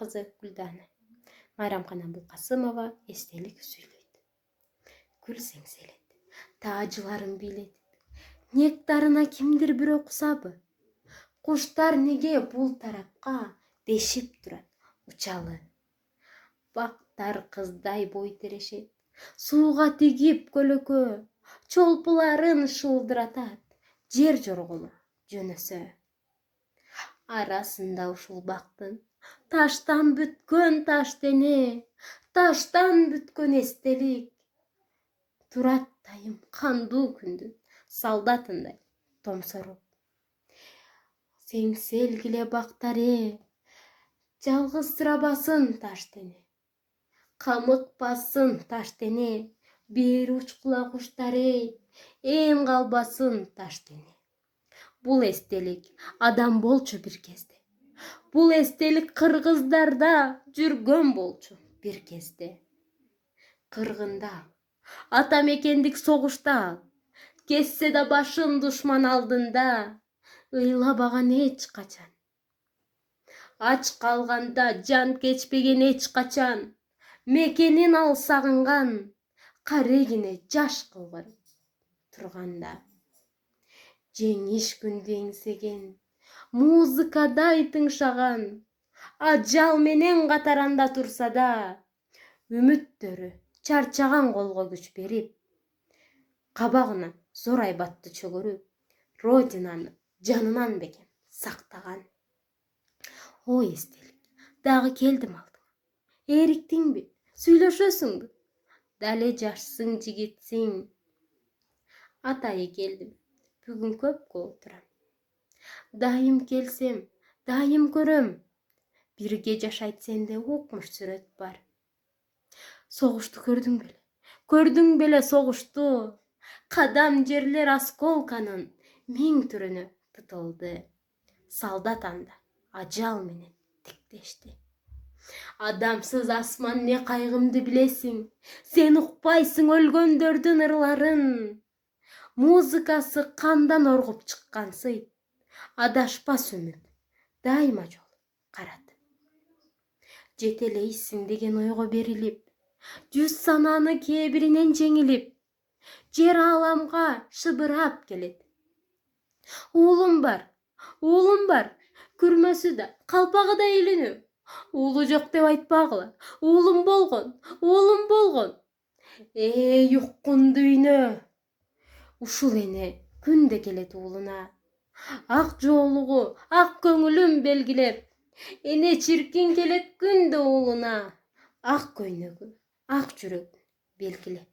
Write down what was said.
кызы Гүлдана. Майрамкана Булкасымова эстелик сүйлөйт. Гүл сеңселет, таажыларын бийлетип, нектарына кимдир бирөө кусабы? Куштар неге бул тарапка дешип турат учалы? Бактар кыздай бой терешет, сууга тигип көлөкө, чолпуларын шылдыратат, жер жорголу жөнөсө. Арасында ушул бактын таштан бүткөн таш дене, таштан бүткөн эстелик турат дайым кандуу күндүн солдатындай томсоруп. Сеңселгиле бактар жалгызсырабасын таш дене, камыкпасын таш дене, бери учкула куштар эң калбасын таш дене. Бул эстелик адам болчу бир кезде. Бул эстелик кыргыздарда жүргөн болчу бир кезде. Кыргында, ата мекендик согушта, кессе да башын душман алдында, ыйлабаган эч качан. Ач калганда жан кечпеген эч качан, мекенин ал сагынган, карегине жаш кылгырып турганда. Жеңиш күндү эңсеген, музыкадай тыңшаган, ажал менен катаранда турса да, үмүттөрү чарчаган колго күч берип, кабагына зор айбатты чөгөрүп, родинаны жанынан бекем сактаган. Ой эстелик, дагы келдим алдыңа. Эриктиңби, сүйлөшөсүңбү? Дале жашсың, жигитсиң. Атайы келдим, бүгүн көпкө отурам. Дайым келсем, дайым көрөм. Бирге жашайт сенде укмуш сүрөт бар. Согушту көрдүң беле? Көрдүң беле согушту? Кадам жерлер осколканын миң түрүнө тытылды. Солдат анда ажал менен тиктешти. Адамсыз асман не кайгымды билесиң? Сен укпайсың өлгөндөрдүн ырларын. Музыкасы кандан оргуп чыккан сый, адашпас үмүт, дайыма жол каратып. Жетелейсиң деген ойго берилип, жүз сананы кээ биринен жеңилип, жер аламга шыбырап келет. Уулум бар, күрмөсү да, калпагы да илинүү. Уулу жок деп айтпагыла, уулум болгон. Уккун дүйнө. Ушул эне күндө келет уулуна. Ак жоолугу, ак көңүлүн белгилеп, эне чиркин келет күндө уулуна. Ак көйнөгү, ак жүрөгүн белгилеп.